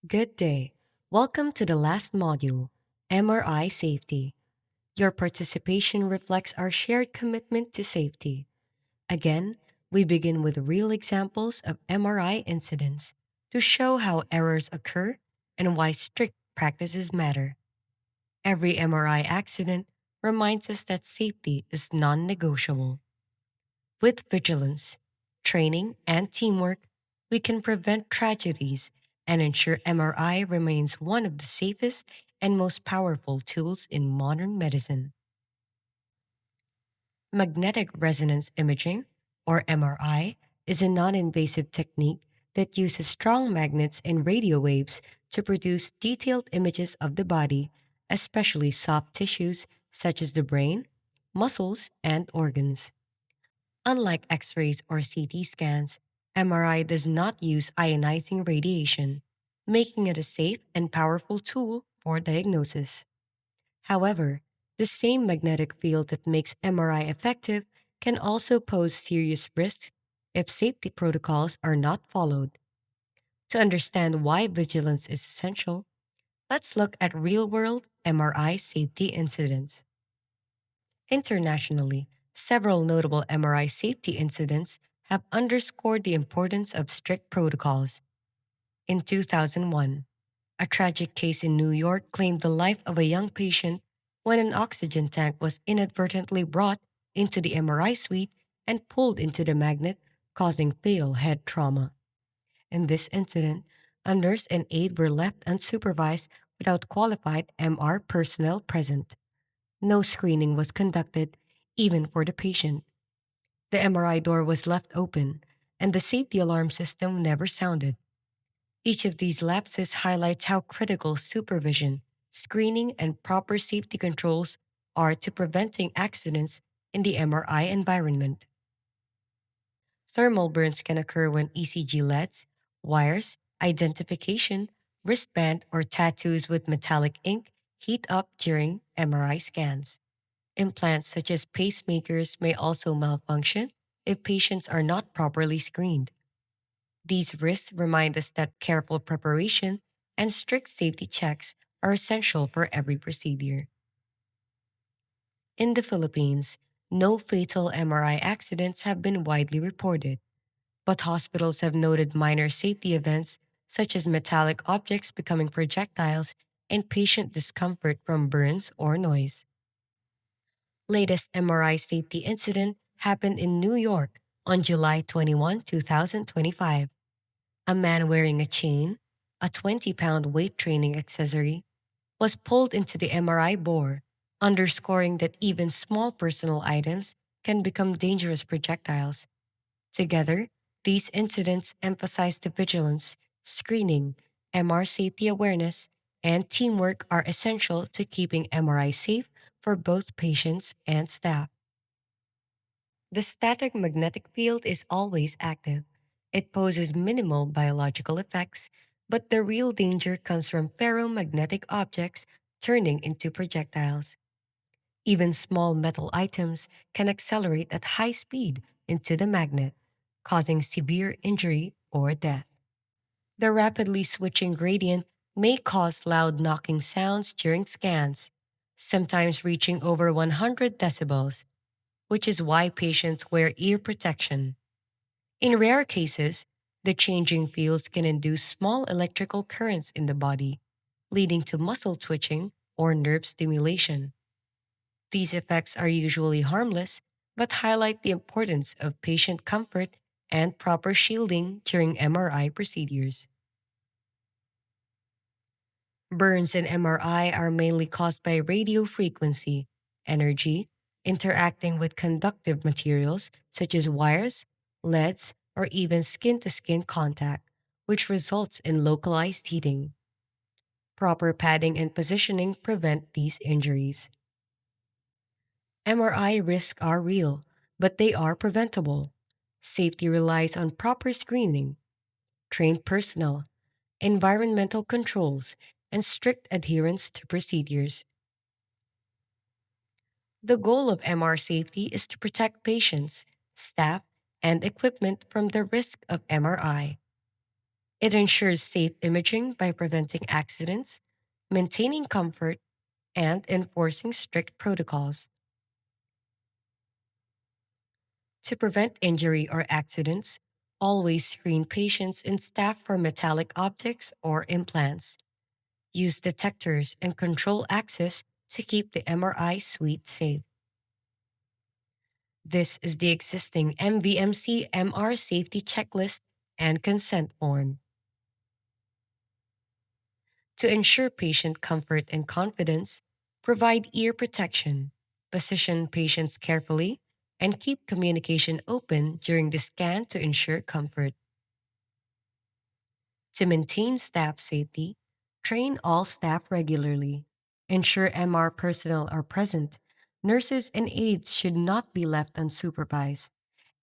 Good day. Welcome to the last module, MRI Safety. Your participation reflects our shared commitment to safety. Again, we begin with real examples of MRI incidents to show how errors occur and why strict practices matter. Every MRI accident reminds us that safety is non negotiable. With vigilance, training, and teamwork, we can prevent tragedies and ensure MRI remains one of the safest and most powerful tools in modern medicine. Magnetic resonance imaging, or MRI, is a non invasive technique that uses strong magnets and radio waves to produce detailed images of the body, especially soft tissues such as the brain, muscles, and organs. Unlike X rays or CT scans, MRI does not use ionizing radiation, making it a safe and powerful tool for diagnosis. However, the same magnetic field that makes MRI effective can also pose serious risks if safety protocols are not followed. To understand why vigilance is essential, let's look at real world MRI safety incidents. Internationally, several notable MRI safety incidents have underscored the importance of strict protocols. In 2001, a tragic case in New York claimed the life of a young patient when an oxygen tank was inadvertently brought into the MRI suite and pulled into the magnet, causing fatal head trauma. In this incident, a nurse and aide were left unsupervised without qualified MR personnel present. No screening was conducted, even for the patient. The MRI door was left open, and the safety alarm system never sounded. Each of these lapses highlights how critical supervision, screening, and proper safety controls are to preventing accidents in the MRI environment. Thermal burns can occur when ECG LEDs, wires, identification, wristband, or tattoos with metallic ink heat up during MRI scans. Implants such as pacemakers may also malfunction if patients are not properly screened. These risks remind us that careful preparation and strict safety checks are essential for every procedure. In the Philippines, no fatal MRI accidents have been widely reported, but hospitals have noted minor safety events such as metallic objects becoming projectiles and patient discomfort from burns or noise. Latest MRI safety incident happened in New York on July 21, 2025. A man wearing a chain, a 20-pound weight training accessory, was pulled into the MRI bore, underscoring that even small personal items can become dangerous projectiles. Together, these incidents emphasize the vigilance, screening, MR safety awareness, and teamwork are essential to keeping MRI safe for both patients and staff. The static magnetic field is always active. It poses minimal biological effects, but the real danger comes from ferromagnetic objects turning into projectiles. Even small metal items can accelerate at high speed into the magnet, causing severe injury or death. The rapidly switching gradient may cause loud knocking sounds during scans, sometimes reaching over 100 decibels, which is why patients wear ear protection. In rare cases, the changing fields can induce small electrical currents in the body, leading to muscle twitching or nerve stimulation. These effects are usually harmless, but highlight the importance of patient comfort and proper shielding during MRI procedures. Burns in MRI are mainly caused by radio frequency, energy, interacting with conductive materials such as wires, LEDs, or even skin to skin contact, which results in localized heating. Proper padding and positioning prevent these injuries. MRI risks are real, but they are preventable. Safety relies on proper screening, trained personnel, environmental controls, and strict adherence to procedures. The goal of MR safety is to protect patients, staff, and equipment from the risk of MRI. It ensures safe imaging by preventing accidents, maintaining comfort, and enforcing strict protocols. To prevent injury or accidents, always screen patients and staff for metallic objects or implants. Use detectors and control access to keep the MRI suite safe. This is the existing MVMC MR safety checklist and consent form. To ensure patient comfort and confidence, provide ear protection, position patients carefully, and keep communication open during the scan to ensure comfort. To maintain staff safety, train all staff regularly. Ensure MR personnel are present. Nurses and aides should not be left unsupervised.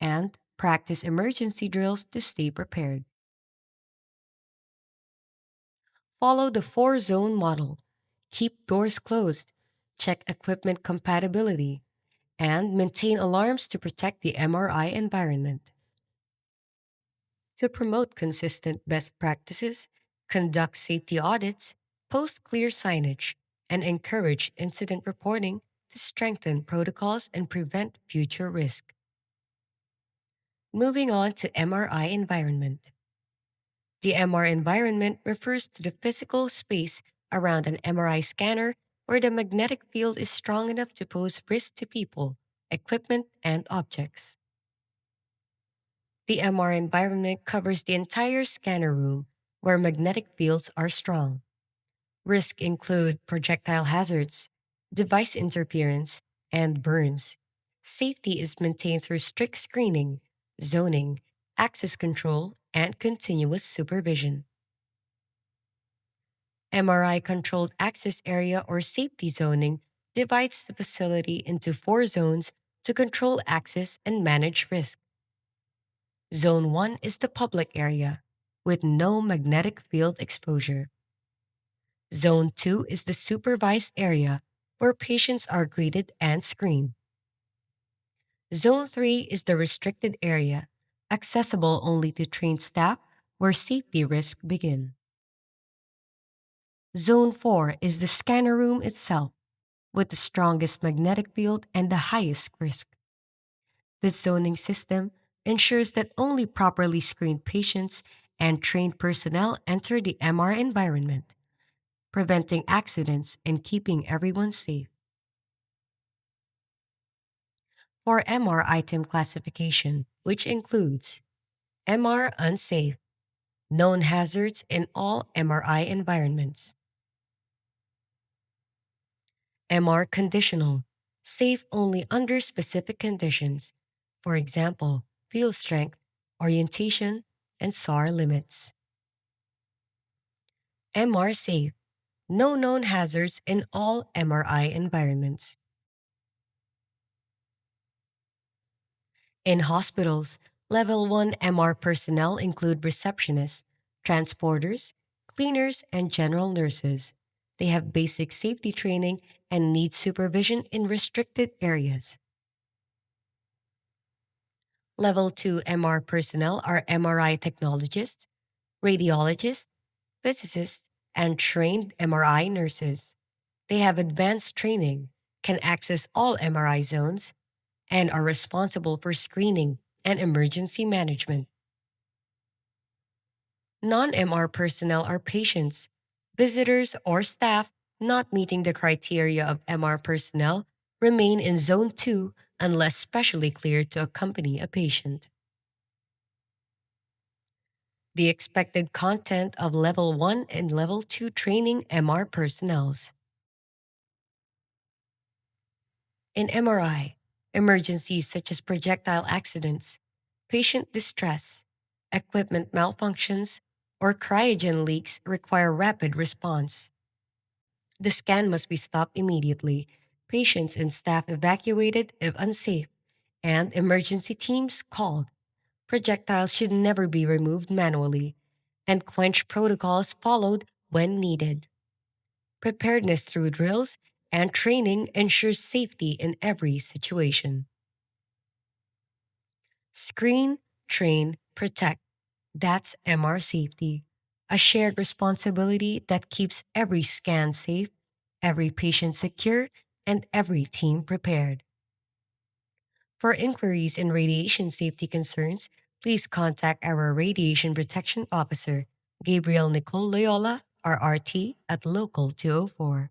And practice emergency drills to stay prepared. Follow the four zone model. Keep doors closed. Check equipment compatibility. And maintain alarms to protect the MRI environment. To promote consistent best practices, conduct safety audits, post clear signage, and encourage incident reporting to strengthen protocols and prevent future risk. Moving on to MRI environment. The MR environment refers to the physical space around an MRI scanner where the magnetic field is strong enough to pose risk to people, equipment, and objects. The MR environment covers the entire scanner room where magnetic fields are strong. Risks include projectile hazards, device interference, and burns. Safety is maintained through strict screening, zoning, access control, and continuous supervision. MRI controlled access area or safety zoning divides the facility into four zones to control access and manage risk. Zone 1 is the public area with no magnetic field exposure. Zone 2 is the supervised area where patients are greeted and screened. Zone 3 is the restricted area, accessible only to trained staff where safety risks begin. Zone 4 is the scanner room itself with the strongest magnetic field and the highest risk. This zoning system ensures that only properly screened patients and trained personnel enter the MR environment, preventing accidents and keeping everyone safe. For MR item classification, which includes MR unsafe, known hazards in all MRI environments, MR conditional, safe only under specific conditions, for example, field strength, orientation, and SAR limits. MR safe, no known hazards in all MRI environments. In hospitals, Level 1 MR personnel include receptionists, transporters, cleaners, and general nurses. They have basic safety training and need supervision in restricted areas. Level 2 MR personnel are MRI technologists, radiologists, physicists, and trained MRI nurses. They have advanced training, can access all MRI zones, and are responsible for screening and emergency management. Non MR personnel are patients, visitors, or staff not meeting the criteria of MR personnel remain in Zone 2 unless specially cleared to accompany a patient. The expected content of Level 1 and Level 2 training MR personnels. In MRI, emergencies such as projectile accidents, patient distress, equipment malfunctions, or cryogen leaks require rapid response. The scan must be stopped immediately, patients and staff evacuated if unsafe, and emergency teams called. Projectiles should never be removed manually, and quench protocols followed when needed. Preparedness through drills and training ensures safety in every situation. Screen, train, protect. That's MR safety. a shared responsibility that keeps every scan safe, every patient secure, and every team prepared. For inquiries and radiation safety concerns, please contact our Radiation Protection Officer, Gabriel Nicole Loyola, RRT, at Local 204.